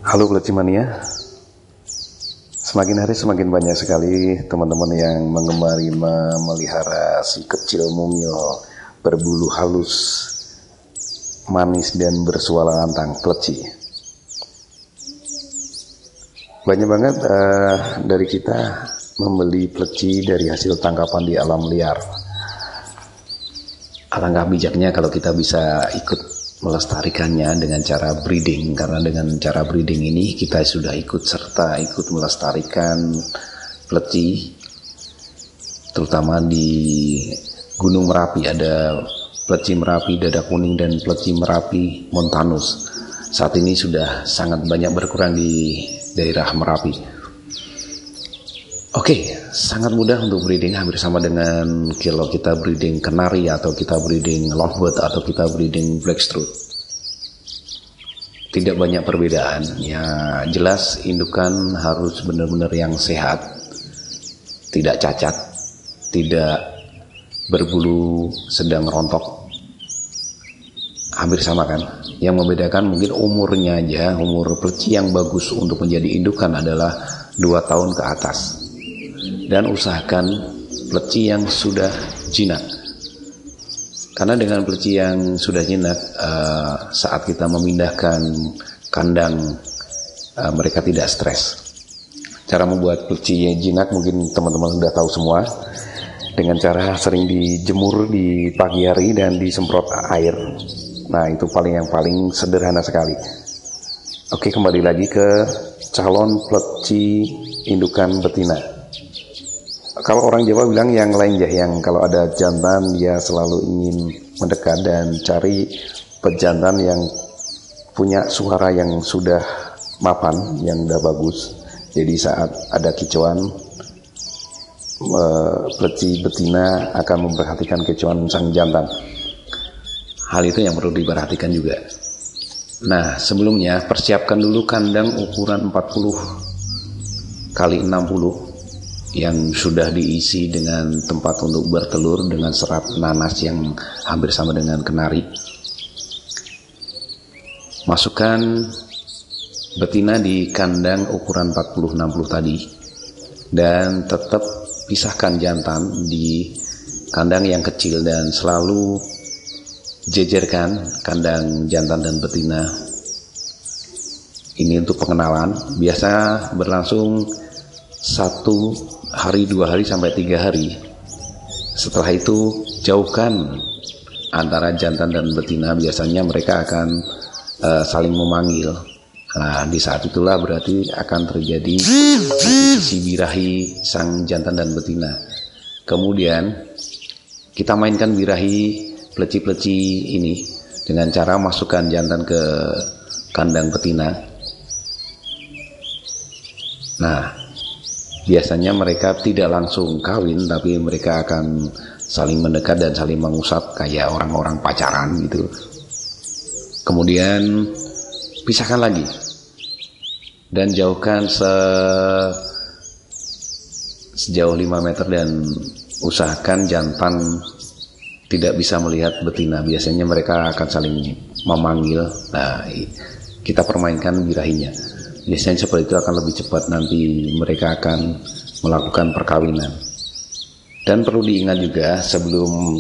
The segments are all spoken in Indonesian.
Halo Pleci Mania, semakin hari semakin banyak sekali teman-teman yang menggemari memelihara si kecil mungil berbulu halus, manis dan bersuara lantang, Pleci. Banyak banget dari kita membeli Pleci dari hasil tangkapan di alam liar. Alangkah bijaknya kalau kita bisa ikut melestarikannya dengan cara breeding, karena dengan cara breeding ini kita sudah ikut melestarikan Pleci, terutama di Gunung Merapi. Ada Pleci Merapi dada kuning dan Pleci Merapi montanus. Saat ini sudah sangat banyak berkurang di daerah Merapi. Oke, sangat mudah untuk breeding, hampir sama dengan kalau kita breeding kenari atau kita breeding lovebird atau kita breeding blackthroat. Tidak banyak perbedaan. Ya jelas indukan harus benar-benar yang sehat, tidak cacat, tidak berbulu sedang rontok. Hampir sama kan? Yang membedakan mungkin umurnya aja. Umur Pleci yang bagus untuk menjadi indukan adalah 2 tahun ke atas. Dan usahakan Pleci yang sudah jinak, karena dengan Pleci yang sudah jinak, saat kita memindahkan kandang, mereka tidak stres. Cara membuat Pleci yang jinak mungkin teman-teman sudah tahu semua, dengan cara sering dijemur di pagi hari dan disemprot air. Nah itu yang paling sederhana sekali. Oke, kembali lagi ke calon Pleci indukan betina. Kalau orang Jawa bilang yang lain yang kalau ada jantan dia selalu ingin mendekat dan cari pejantan yang punya suara yang sudah mapan, yang sudah bagus. Jadi saat ada kicauan, Pleci betina akan memperhatikan kicauan sang jantan. Hal itu yang perlu diperhatikan juga. Nah sebelumnya persiapkan dulu kandang ukuran 40 kali 60 yang sudah diisi dengan tempat untuk bertelur dengan serat nanas yang hampir sama dengan kenari. Masukkan betina di kandang ukuran 40-60 tadi, dan tetap pisahkan jantan di kandang yang kecil dan selalu jejerkan kandang jantan dan betina. Ini untuk pengenalan, biasa berlangsung 1 hari, 2 hari sampai 3 hari. Setelah itu jauhkan antara jantan dan betina, biasanya mereka akan saling memanggil. Nah di saat itulah berarti akan terjadi posisi birahi sang jantan dan betina. Kemudian kita mainkan birahi Pleci-Pleci ini dengan cara masukkan jantan ke kandang betina. Nah biasanya mereka tidak langsung kawin, tapi mereka akan saling mendekat dan saling mengusap kayak orang-orang pacaran gitu. Kemudian pisahkan lagi dan jauhkan sejauh 5 meter dan usahakan jantan tidak bisa melihat betina. Biasanya mereka akan saling memanggil. Nah kita permainkan birahinya. Biasanya seperti itu akan lebih cepat, nanti mereka akan melakukan perkawinan. Dan perlu diingat juga sebelum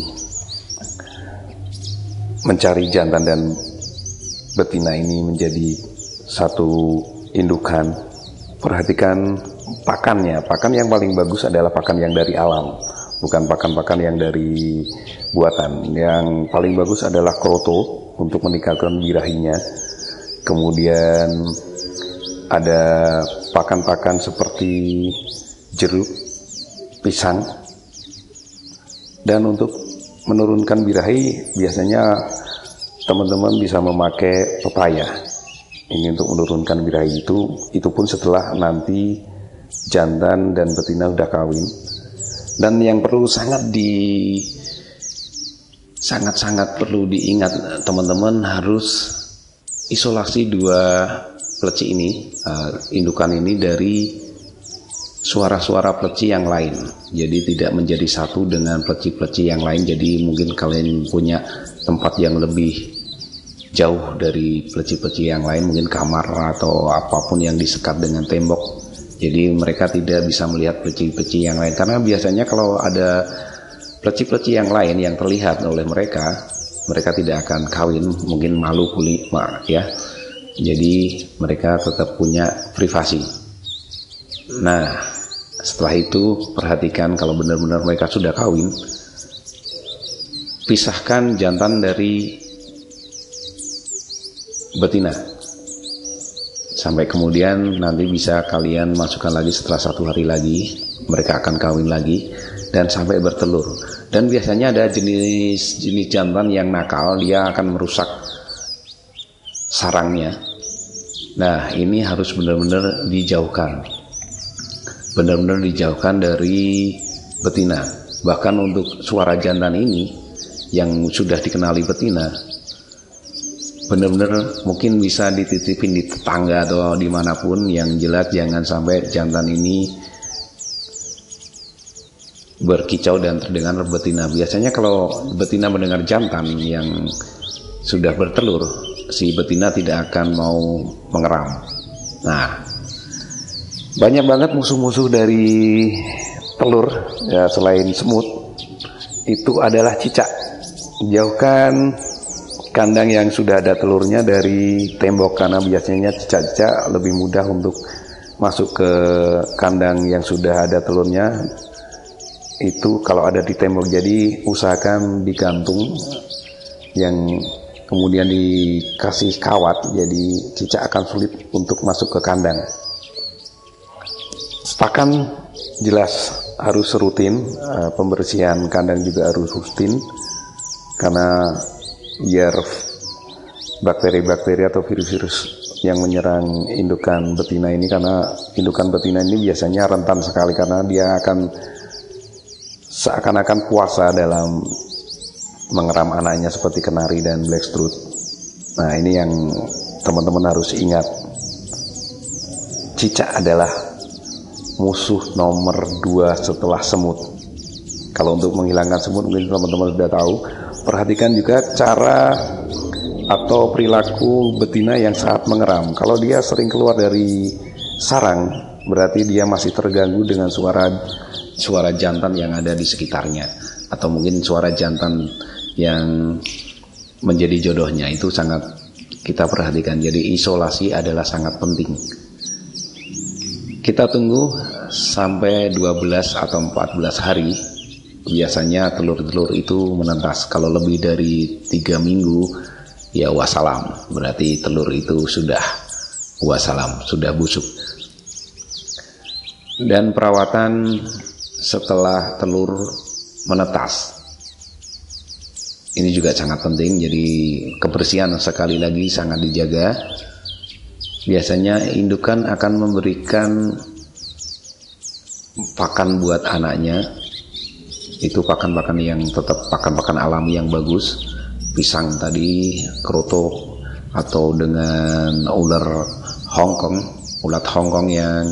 mencari jantan dan betina ini menjadi satu indukan, perhatikan pakannya. Pakan yang paling bagus adalah pakan yang dari alam, bukan pakan-pakan yang dari buatan. Yang paling bagus adalah kroto untuk meningkatkan birahinya. Kemudian ada pakan-pakan seperti jeruk, pisang. Dan untuk menurunkan birahi biasanya teman-teman bisa memakai pepaya. Ini untuk menurunkan birahi itu pun setelah nanti jantan dan betina udah kawin. Dan yang perlu sangat perlu diingat teman-teman, harus isolasi 2 Pleci ini, indukan ini dari suara-suara Pleci yang lain. Jadi tidak menjadi satu dengan Pleci-Pleci yang lain. Jadi mungkin kalian punya tempat yang lebih jauh dari pleci-pleci yang lain, mungkin kamar atau apapun yang disekat dengan tembok. Jadi mereka tidak bisa melihat pleci-pleci yang lain, karena biasanya kalau ada pleci-pleci yang lain yang terlihat oleh mereka tidak akan kawin, mungkin malu kulit ya. Jadi mereka tetap punya privasi. Nah, setelah itu perhatikan kalau benar-benar mereka sudah kawin, pisahkan jantan dari betina. Sampai kemudian nanti bisa kalian masukkan lagi setelah 1 hari lagi, mereka akan kawin lagi dan sampai bertelur. Dan biasanya ada jenis jantan yang nakal, dia akan merusak sarangnya. Nah, ini harus benar-benar dijauhkan. Benar-benar dijauhkan dari betina. Bahkan untuk suara jantan ini yang sudah dikenali betina, benar-benar mungkin bisa dititipin di tetangga atau dimanapun. Yang jelas jangan sampai jantan ini berkicau dan terdengar betina. Biasanya kalau betina mendengar jantan yang sudah bertelur, si betina tidak akan mau mengeram. Nah, banyak banget musuh-musuh dari telur ya, selain semut itu adalah cicak. Jauhkan kandang yang sudah ada telurnya dari tembok, karena biasanya cicak-cicak lebih mudah untuk masuk ke kandang yang sudah ada telurnya itu kalau ada di tembok. Jadi usahakan digantung yang kemudian dikasih kawat, jadi cicak akan sulit untuk masuk ke kandang. Pakan jelas harus rutin, pembersihan kandang juga harus rutin, karena biar bakteri-bakteri atau virus-virus yang menyerang indukan betina ini, karena indukan betina ini biasanya rentan sekali karena dia akan seakan-akan puasa dalam mengeram anaknya seperti kenari dan blackstrut. Nah, ini yang teman-teman harus ingat. Cicak adalah musuh nomor 2 setelah semut. Kalau untuk menghilangkan semut mungkin teman-teman sudah tahu. Perhatikan juga cara atau perilaku betina yang saat mengeram. Kalau dia sering keluar dari sarang, berarti dia masih terganggu dengan suara jantan yang ada di sekitarnya, atau mungkin suara jantan yang menjadi jodohnya. Itu sangat kita perhatikan. Jadi isolasi adalah sangat penting. Kita tunggu sampai 12 atau 14 hari. Biasanya telur-telur itu menetas. Kalau lebih dari 3 minggu, ya wassalam. Berarti telur itu sudah wassalam, sudah busuk. Dan perawatan setelah telur menetas, ini juga sangat penting. Jadi kebersihan sekali lagi sangat dijaga. Biasanya indukan akan memberikan pakan buat anaknya. Itu pakan-pakan yang tetap pakan-pakan alami yang bagus. Pisang tadi, kroto, atau dengan ular Hongkong, ulat Hongkong yang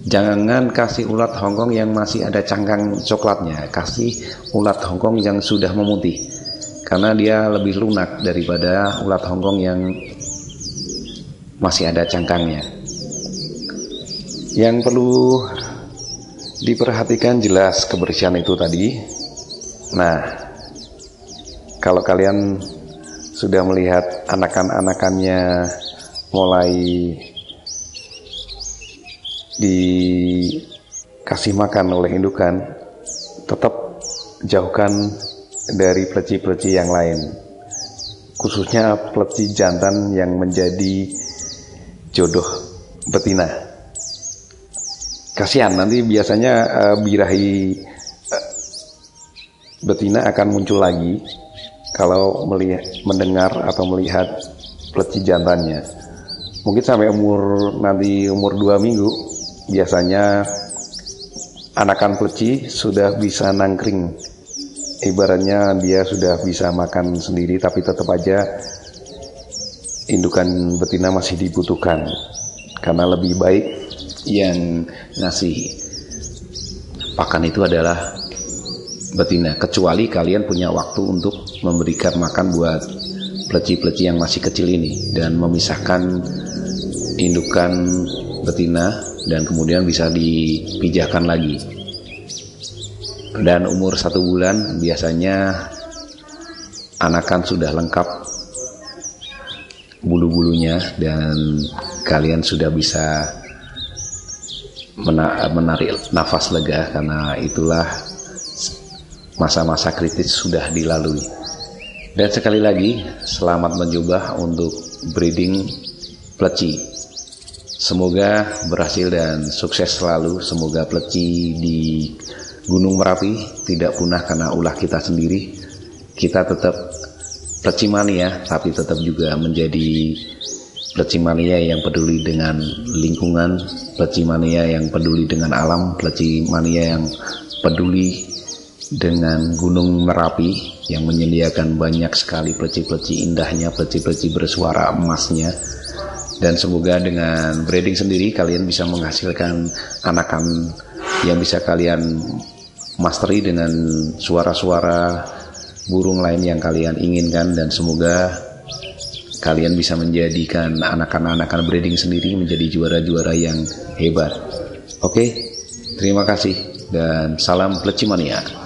jangan kasih ulat Hongkong yang masih ada cangkang coklatnya, kasih ulat Hongkong yang sudah memutih, karena dia lebih lunak daripada ulat Hongkong yang masih ada cangkangnya. Yang perlu diperhatikan jelas kebersihan itu tadi. Nah, kalau kalian sudah melihat anakan-anakannya mulai dikasih makan oleh indukan, tetap jauhkan dari pleci-pleci yang lain, khususnya pleci jantan yang menjadi jodoh betina. Kasihan, nanti biasanya birahi betina akan muncul lagi kalau mendengar atau melihat pleci jantannya. Mungkin sampai umur 2 minggu, biasanya anakan pleci sudah bisa nangkring. Ibaratnya dia sudah bisa makan sendiri, tapi tetap aja indukan betina masih dibutuhkan, karena lebih baik yang ngasih pakan itu adalah betina, kecuali kalian punya waktu untuk memberikan makan buat pleci-pleci yang masih kecil ini dan memisahkan indukan betina dan kemudian bisa dipijahkan lagi. Dan umur 1 bulan biasanya anakan sudah lengkap bulu-bulunya dan kalian sudah bisa menarik nafas lega karena itulah masa-masa kritis sudah dilalui. Dan sekali lagi selamat mencoba untuk breeding pleci. Semoga berhasil dan sukses selalu. Semoga pleci di Gunung Merapi tidak punah karena ulah kita sendiri. Kita tetap pleci mania, tapi tetap juga menjadi pleci mania yang peduli dengan lingkungan, pleci mania yang peduli dengan alam, pleci mania yang peduli dengan Gunung Merapi yang menyediakan banyak sekali pleci-pleci indahnya, pleci-pleci bersuara emasnya. Dan semoga dengan breeding sendiri kalian bisa menghasilkan anakan yang bisa kalian mastery dengan suara-suara burung lain yang kalian inginkan, dan semoga kalian bisa menjadikan anakan-anakan breeding sendiri menjadi juara-juara yang hebat. Oke, terima kasih dan salam pleci mania.